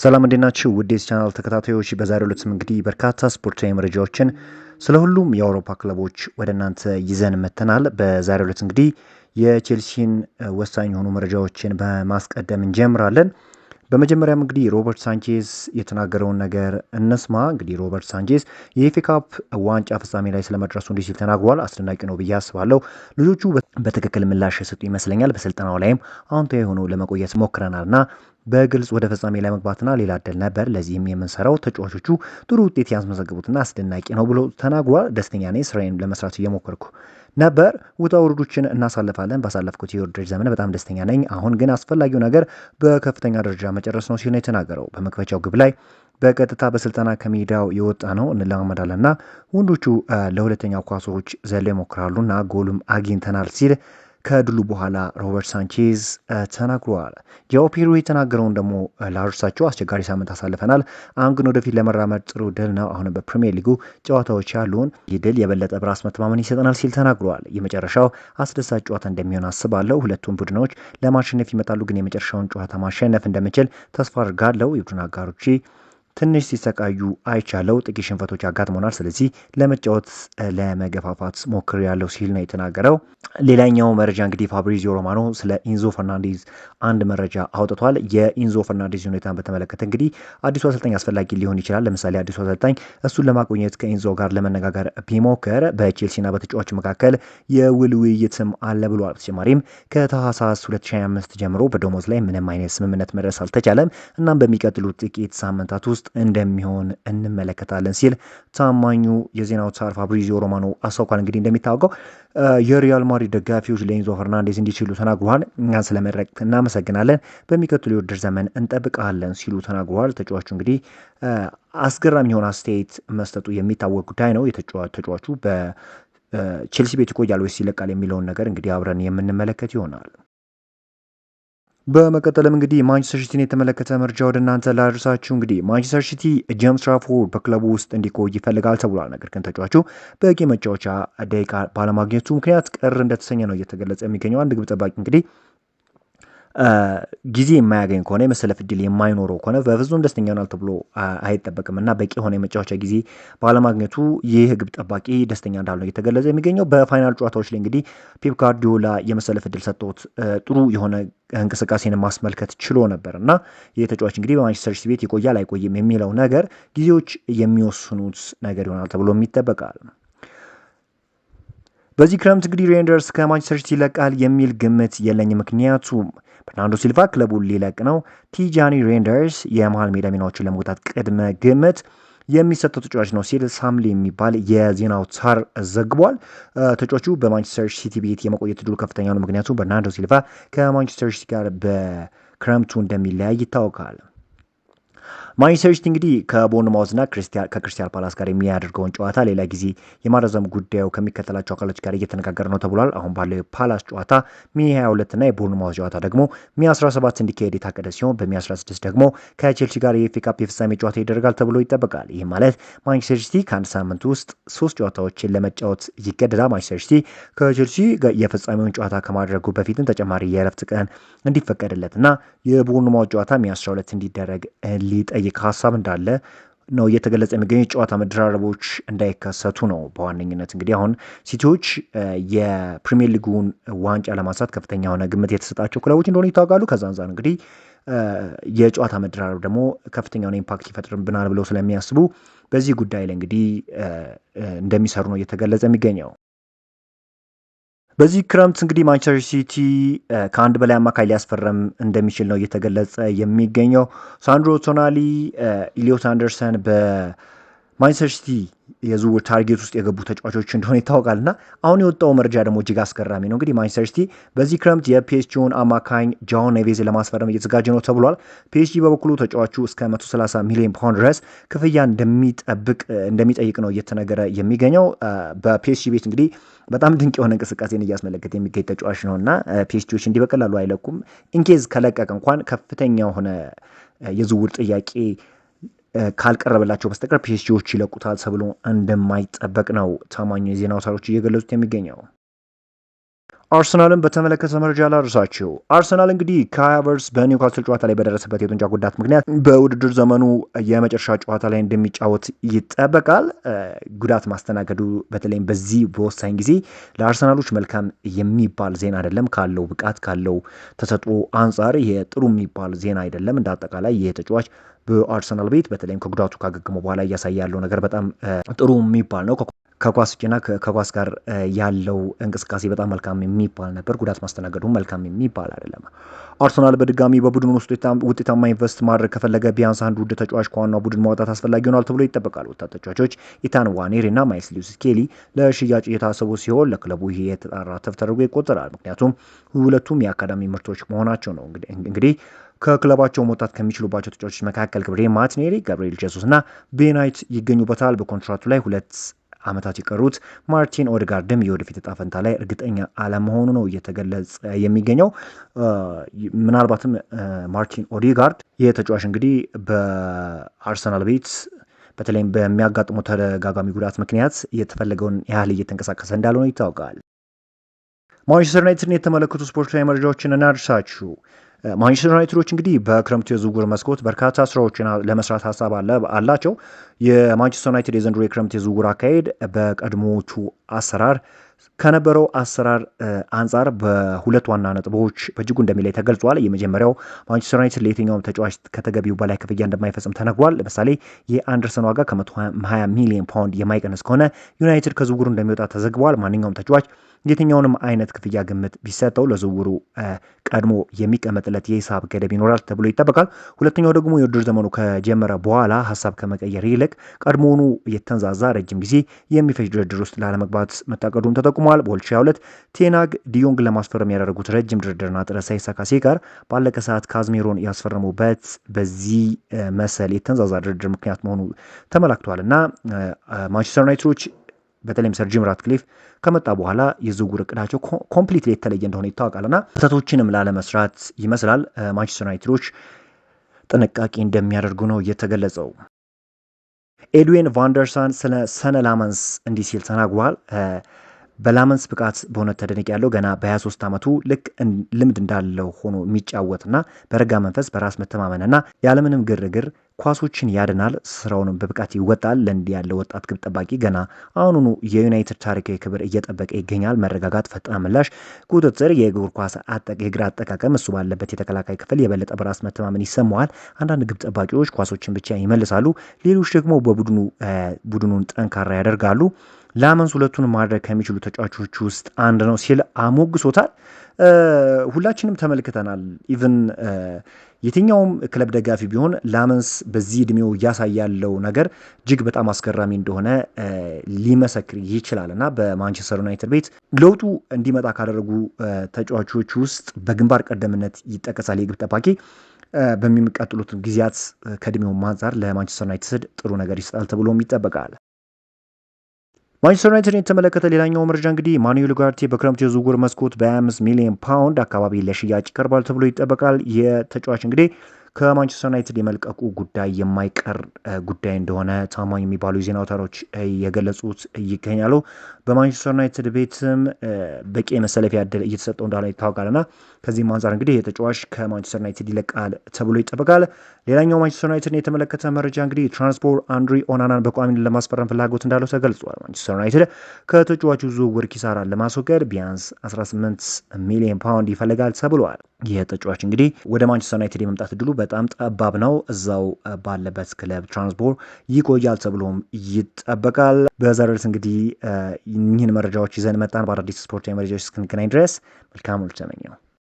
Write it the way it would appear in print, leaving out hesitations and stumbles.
ሰላም እንዴት ናችሁ? ውድ ቻናል ተከታታዮች በዛሬው ዕለትም እንግዲህ በርካታ ስፖርታዊ መረጃዎችን ስለ ሁሉም የአውሮፓ ክለቦች ወደ እናንተ ይዘን መተናል። በዛሬው ዕለት እንግዲህ የቼልሲን ወሳኝ የሆኑ መረጃዎችን በማስቀደም እንጀምራለን። በመጀመሪያም እንግዲህ ሮበርት ሳንቼዝ የተናገረውን ነገር እነስማ። እንግዲህ ሮበርት ሳንቼዝ የኤፍኤ ካፕ ዋንጫ ፍጻሜ ላይ ስለመድረሱ እንዲህ ሲል ተናግሯል። አስደናቂ ነው ብዬ አስባለሁ። ልጆቹ በትክክል ምላሽ የሰጡ ይመስለኛል። በስልጠናው ላይም አዎንታዊ ሆኖ ለመቆየት ሞክረናልና በግልጽ ወደ ፍጻሜ ላይ መግባትና ሌላ እድል ነበር። ለዚህም የምንሰራው ተጫዋቾቹ ጥሩ ውጤት ያስመዘግቡትና አስደናቂ ነው ብሎ ተናግሯል። ደስተኛ ነኝ፣ ስራዬን ለመስራት እየሞከርኩ ነበር። ውጣ ውረዶችን እናሳልፋለን። ባሳለፍኩት የውድድር ዘመን በጣም ደስተኛ ነኝ። አሁን ግን አስፈላጊው ነገር በከፍተኛ ደረጃ መጨረስ ነው ሲል ነው የተናገረው። በመክፈቻው ግብ ላይ በቀጥታ በስልጠና ከሜዳው የወጣ ነው እንለማመዳለንና ወንዶቹ ለሁለተኛው ኳሶች ዘለው ይሞክራሉና ጎሉም አግኝተናል ሲል ከድሉ በኋላ ሮበርት ሳንቼዝ ተናግሯል። ጃኦ ፔድሮ የተናገረውን ደግሞ ላርሳቸው አስቸጋሪ ሳምንት አሳልፈናል። አሁን ግን ወደፊት ለመራመድ ጥሩ ድል ነው። አሁንም በፕሪሚየር ሊጉ ጨዋታዎች ያሉን ይህ ድል የበለጠ በራስ መተማመን ይሰጠናል ሲል ተናግሯል። የመጨረሻው አስደሳች ጨዋታ እንደሚሆን አስባለሁ። ሁለቱም ቡድኖች ለማሸነፍ ይመጣሉ፣ ግን የመጨረሻውን ጨዋታ ማሸነፍ እንደምችል ተስፋ አድርጋለሁ። የቡድን አጋሮቼ ትንሽ ሲሰቃዩ አይቻለው። ጥቂት ሽንፈቶች አጋጥሞናል። ስለዚህ ለመጫወት ለመገፋፋት ሞክር ያለው ሲል ነው የተናገረው። ሌላኛው መረጃ እንግዲህ ፋብሪዚዮ ሮማኖ ስለ ኢንዞ ፈርናንዴዝ አንድ መረጃ አውጥቷል። የኢንዞ ፈርናንዴዝ ሁኔታን በተመለከተ እንግዲህ አዲሱ አሰልጣኝ አስፈላጊ ሊሆን ይችላል። ለምሳሌ አዲሱ አሰልጣኝ እሱን ለማቆየት ከኢንዞ ጋር ለመነጋገር ቢሞክር በቼልሲና በተጫዋች መካከል የውል ውይይትም አለ ብሏል። በተጨማሪም ከታህሳስ 2025 ጀምሮ በደሞዝ ላይ ምንም አይነት ስምምነት መድረስ አልተቻለም። እናም በሚቀጥሉት ጥቂት ሳምንታት ውስጥ እንደሚሆን እንመለከታለን ሲል ታማኙ የዜና አውታር ፋብሪዚዮ ሮማኖ አስታውቋል። እንግዲህ እንደሚታወቀው የሪያል ማድሪድ ደጋፊዎች ለኢንዞ ፈርናንዴዝ እንዲችሉ ተናግረዋል። እኛን ስለመድረክ እናመሰግናለን፣ በሚቀጥሉ የውድድር ዘመን እንጠብቃለን ሲሉ ተናግረዋል። ተጫዋቹ እንግዲህ አስገራሚ የሆነ አስተያየት መስጠቱ የሚታወቅ ጉዳይ ነው። ተጫዋቹ በቼልሲ ቤት ይቆያል ወይስ ይለቃል የሚለውን ነገር እንግዲህ አብረን የምንመለከት ይሆናል። በመቀጠልም እንግዲህ ማንቸስተር ሲቲን የተመለከተ መረጃ ወደ እናንተ ላደርሳችሁ። እንግዲህ ማንቸስተር ሲቲ ጄምስ ትራፎርድ በክለቡ ውስጥ እንዲቆይ ይፈልጋል ተብሏል። ነገር ግን ተጫዋቹ በቂ መጫወቻ ደቂቃ ባለማግኘቱ ምክንያት ቅር እንደተሰኘ ነው እየተገለጸ የሚገኘው። አንድ ግብ ጠባቂ እንግዲህ ጊዜ የማያገኝ ከሆነ የመሰለፍ እድል የማይኖረው ከሆነ በፍጹም ደስተኛ ይሆናል ተብሎ አይጠበቅም እና በቂ የሆነ የመጫወቻ ጊዜ ባለማግኘቱ ይህ ግብ ጠባቂ ደስተኛ እንዳልሆነ እየተገለጸ የሚገኘው። በፋይናል ጨዋታዎች ላይ እንግዲህ ፔፕ ጋርዲዮላ የመሰለፍ እድል ሰጥቶት ጥሩ የሆነ እንቅስቃሴን ማስመልከት ችሎ ነበር እና ይህ ተጫዋች እንግዲህ በማንቸስተር ሲቲ ቤት ይቆያል አይቆይም የሚለው ነገር ጊዜዎች የሚወስኑት ነገር ይሆናል ተብሎ ይጠበቃል። በዚህ ክረምት እንግዲህ ሬንደርስ ከማንቸስተር ሲቲ ይለቃል የሚል ግምት የለኝ። ምክንያቱም በርናርዶ ሲልቫ ክለቡን ሊለቅ ነው። ቲጃኒ ሬንደርስ የመሃል ሜዳ ሚናዎችን ለመውጣት ቅድመ ግምት የሚሰጠው ተጫዋች ነው ሲል ሳምሊ የሚባል የዜና አውታር ዘግቧል። ተጫዋቹ በማንቸስተር ሲቲ ቤት የመቆየት ዕድሉ ከፍተኛ ነው። ምክንያቱም በርናርዶ ሲልቫ ከማንቸስተር ሲቲ ጋር በክረምቱ እንደሚለያይ ይታወቃል። ማንቸስተር ሲቲ እንግዲህ ከቦርንማውዝና ከክሪስታል ፓላስ ጋር የሚያደርገውን ጨዋታ ሌላ ጊዜ የማረዘም ጉዳዩ ከሚከተላቸው አካሎች ጋር እየተነጋገረ ነው ተብሏል። አሁን ባለው የፓላስ ጨዋታ ሚ 22 እና የቦርንማውዝ ጨዋታ ደግሞ ሚ 17 እንዲካሄድ የታቀደ ሲሆን በሚ 16 ደግሞ ከቼልሲ ጋር የኤፍኤ ካፕ የፍጻሜ ጨዋታ ይደረጋል ተብሎ ይጠበቃል። ይህ ማለት ማንቸስተር ሲቲ ከአንድ ሳምንት ውስጥ 3 ጨዋታዎችን ለመጫወት ይገደዳል። ማንቸስተር ሲቲ ከቼልሲ የፍጻሜውን ጨዋታ ከማድረጉ በፊትም ተጨማሪ የእረፍት ቀን እንዲፈቀድለት እና የቦርንማውዝ ጨዋታ ሚ 12 እንዲደረግ ሊጠይቅ ሀሳብ እንዳለ ነው እየተገለጸ የሚገኙ። የጨዋታ መደራረቦች እንዳይከሰቱ ነው በዋነኝነት እንግዲህ አሁን ሲቲዎች የፕሪሚየር ሊጉን ዋንጫ ለማንሳት ከፍተኛ የሆነ ግምት የተሰጣቸው ክለቦች እንደሆኑ ይታወቃሉ። ከዛ አንጻር እንግዲህ የጨዋታ መደራረብ ደግሞ ከፍተኛ የሆነ ኢምፓክት ይፈጥርብናል ብለው ስለሚያስቡ በዚህ ጉዳይ ላይ እንግዲህ እንደሚሰሩ ነው እየተገለጸ የሚገኘው። በዚህ ክረምት እንግዲህ ማንቸስተር ሲቲ ከአንድ በላይ አማካይ ሊያስፈረም እንደሚችል ነው እየተገለጸ የሚገኘው። ሳንድሮ ቶናሊ፣ ኢሊዮት አንደርሰን በማንቸስተር ሲቲ የዝውውር ታርጌት ውስጥ የገቡ ተጫዋቾች እንደሆነ ይታወቃል እና አሁን የወጣው መረጃ ደግሞ እጅግ አስገራሚ ነው። እንግዲህ ማንቸስተር ሲቲ በዚህ ክረምት የፒኤስጂውን አማካኝ ጆao ኔቬዝ ለማስፈረም እየተዘጋጀ ነው ተብሏል። ፒኤስጂ በበኩሉ ተጫዋቹ እስከ 130 ሚሊዮን ፓውንድ ድረስ ክፍያ እንደሚጠይቅ ነው እየተነገረ የሚገኘው። በፒኤስጂ ቤት እንግዲህ በጣም ድንቅ የሆነ እንቅስቃሴን እያስመለከተ የሚገኝ ተጫዋች ነው እና ፒኤስጂዎች እንዲህ በቀላሉ አይለቁም። ኢንኬዝ ከለቀቀ እንኳን ከፍተኛ የሆነ የዝውውር ጥያቄ ካልቀረበላቸው በስተቀር ፒኤስጂዎች ይለቁታል ተብሎ እንደማይጠበቅ ነው ታማኝ የዜና አውታሮች እየገለጹት የሚገኘው። አርሰናልን በተመለከተ መረጃ ላርሳችሁ። አርሰናል እንግዲህ ካይ ሃቨርትዝ በኒውካስል ጨዋታ ላይ በደረሰበት የጡንቻ ጉዳት ምክንያት በውድድር ዘመኑ የመጨረሻ ጨዋታ ላይ እንደሚጫወት ይጠበቃል። ጉዳት ማስተናገዱ በተለይም በዚህ በወሳኝ ጊዜ ለአርሰናሎች መልካም የሚባል ዜና አይደለም። ካለው ብቃት ካለው ተሰጥኦ አንጻር ይሄ ጥሩ የሚባል ዜና አይደለም። እንደ አጠቃላይ ይህ ተጫዋች በአርሰናል ቤት በተለይም ከጉዳቱ ካገገመ በኋላ እያሳየ ያለው ነገር በጣም ጥሩ የሚባል ነው። ከኳስ ውጭና ከኳስ ጋር ያለው እንቅስቃሴ በጣም መልካም የሚባል ነበር። ጉዳት ማስተናገዱ መልካም የሚባል አይደለም። አርሰናል በድጋሚ በቡድኑ ውስጥ ውጤታማ ኢንቨስት ማድረግ ከፈለገ ቢያንስ አንድ ውድ ተጫዋች ከዋናው ቡድን ማውጣት አስፈላጊ ሆኗል ተብሎ ይጠበቃል። ወጣት ተጫዋቾች ኢታን ዋኔሪ እና ማይልስ ሉዊስ ስኬሊ ለሽያጭ እየታሰቡ ሲሆን ለክለቡ ይሄ የተጣራ ትርፍ ተደርጎ ይቆጠራል። ምክንያቱም ሁለቱም የአካዳሚ ምርቶች መሆናቸው ነው። እንግዲህ ከክለባቸው መውጣት ከሚችሉባቸው ተጫዋቾች መካከል ገብርኤል ማርቲኔሊ፣ ጋብሪኤል ጄሱስ እና ቤን ዋይት ይገኙበታል። በኮንትራቱ ላይ 2 ዓመታት የቀሩት ማርቲን ኦዴጋርድም የወደፊት እጣ ፈንታ ላይ እርግጠኛ አለመሆኑ ነው እየተገለጸ የሚገኘው። ምናልባትም ማርቲን ኦዴጋርድ ይህ ተጫዋች እንግዲህ በአርሰናል ቤት በተለይም በሚያጋጥሙ ተደጋጋሚ ጉዳት ምክንያት የተፈለገውን ያህል እየተንቀሳቀሰ እንዳልሆነ ይታወቃል። ማንቸስተር ዩናይትድን የተመለከቱ ስፖርታዊ መረጃዎችን እናድርሳችሁ። ማንቸስተር ዩናይትዶች እንግዲህ በክረምቱ የዝውውር መስኮት በርካታ ስራዎችን ለመስራት ሀሳብ አላቸው። የማንቸስተር ዩናይትድ የዘንድሮ የክረምት የዝውውር አካሄድ በቀድሞዎቹ አሰራር ከነበረው አሰራር አንጻር በሁለት ዋና ነጥቦች በእጅጉ እንደሚለይ ተገልጿል። የመጀመሪያው ማንቸስተር ዩናይትድ ለየትኛውም ተጫዋች ከተገቢው በላይ ክፍያ እንደማይፈጽም ተነግሯል። ለምሳሌ የአንደርሰን ዋጋ ከ120 ሚሊዮን ፓውንድ የማይቀንስ ከሆነ ዩናይትድ ከዝውውሩ እንደሚወጣ ተዘግቧል። ማንኛውም ተጫዋች የትኛውንም አይነት ክፍያ ግምት ቢሰጠው ለዝውውሩ ቀድሞ የሚቀመጥለት የሂሳብ ገደብ ይኖራል ተብሎ ይጠበቃል። ሁለተኛው ደግሞ የውድድር ዘመኑ ከጀመረ በኋላ ሀሳብ ከመቀየር ይልቅ ቀድሞውኑ የተንዛዛ ረጅም ጊዜ የሚፈጅ ድርድር ውስጥ ላለመግባት መታቀዱም ተጠቁሟል። በ2022 ቴናግ ዲዮንግ ለማስፈረም ያደረጉት ረጅም ድርድርና ጥረት ሳይሳካ ሲቀር ባለቀ ሰዓት ካዝሜሮን ያስፈረሙበት በዚህ መሰል የተንዛዛ ድርድር ምክንያት መሆኑ ተመላክቷል እና ማንቸስተር ዩናይትዶች በተለይም ሰር ጂም ራትክሊፍ ከመጣ በኋላ የዝውውር እቅዳቸው ኮምፕሊት የተለየ እንደሆነ ይታወቃልና ስህተቶችንም ላለመስራት ይመስላል ማንቸስተር ዩናይትዶች ጥንቃቄ እንደሚያደርጉ ነው የተገለጸው። ኤድዊን ቫንደርሳን ስለ ሰነ ላመንስ እንዲህ ሲል ተናግሯል። በላመንስ ብቃት በእውነት ተደንቅ ያለው ገና በ23 ዓመቱ ልክ ልምድ እንዳለው ሆኖ የሚጫወትና በረጋ መንፈስ በራስ መተማመንና ያለምንም ግርግር ኳሶችን ያድናል፣ ስራውንም በብቃት ይወጣል። ለእንዲህ ያለው ወጣት ግብ ጠባቂ ገና አሁኑኑ የዩናይትድ ታሪካዊ ክብር እየጠበቀ ይገኛል። መረጋጋት፣ ፈጣን ምላሽ፣ ቁጥጥር፣ የእግር ኳስ የግራ አጠቃቀም እሱ ባለበት የተከላካይ ክፍል የበለጠ በራስ መተማመን ይሰማዋል። አንዳንድ ግብ ጠባቂዎች ኳሶችን ብቻ ይመልሳሉ፣ ሌሎች ደግሞ ቡድኑን ጠንካራ ያደርጋሉ። ላመንስ ሁለቱን ማድረግ ከሚችሉ ተጫዋቾች ውስጥ አንድ ነው ሲል አሞግሶታል። ሁላችንም ተመልክተናል። ኢቭን የትኛውም ክለብ ደጋፊ ቢሆን ላመንስ በዚህ እድሜው እያሳየ ያለው ነገር እጅግ በጣም አስገራሚ እንደሆነ ሊመሰክር ይችላል እና በማንቸስተር ዩናይትድ ቤት ለውጡ እንዲመጣ ካደረጉ ተጫዋቾች ውስጥ በግንባር ቀደምነት ይጠቀሳል። የግብ ጠባቂ በሚቀጥሉት ጊዜያት ከእድሜው አንጻር ለማንቸስተር ዩናይትድ ጥሩ ነገር ይሰጣል ተብሎም ይጠበቃል። ማንቸስተር ዩናይትድ የተመለከተ ሌላኛው መረጃ እንግዲህ ማኑኤል ኡጋርቴ በክረምቱ የዝውውር መስኮት በ25 ሚሊዮን ፓውንድ አካባቢ ለሽያጭ ይቀርባል ተብሎ ይጠበቃል። የተጫዋች እንግዲህ ከማንቸስተር ዩናይትድ የመልቀቁ ጉዳይ የማይቀር ጉዳይ እንደሆነ ታማኝ የሚባሉ የዜና አውታሮች የገለጹት ይገኛሉ። በማንቸስተር ዩናይትድ ቤትም በቂ የመሰለፊያ ዕድል እየተሰጠው እንዳለ ይታወቃልና ከዚህም አንጻር እንግዲህ የተጫዋች ከማንቸስተር ዩናይትድ ይለቃል ተብሎ ይጠበቃል። ሌላኛው ማንቸስተር ዩናይትድ የተመለከተ መረጃ እንግዲህ ትራንስፖርት አንድሪ ኦናናን በቋሚነት ለማስፈረም ፍላጎት እንዳለው ተገልጿል። ማንቸስተር ዩናይትድ ከተጫዋቹ ዝውውር ኪሳራን ለማስወገድ ቢያንስ 18 ሚሊዮን ፓውንድ ይፈልጋል ተብሏል። ይህ ተጫዋች እንግዲህ ወደ ማንቸስተር ዩናይትድ የመምጣት እድሉ በጣም ጠባብ ነው። እዛው ባለበት ክለብ ትራንስፖርት ይቆያል ተብሎም ይጠበቃል። በዛሬው ዕለት እንግዲህ ይህን መረጃዎች ይዘን መጣን። በአዳዲስ ስፖርታዊ መረጃዎች እስክንገናኝ ድረስ መልካም ሁሉ ተመኘው።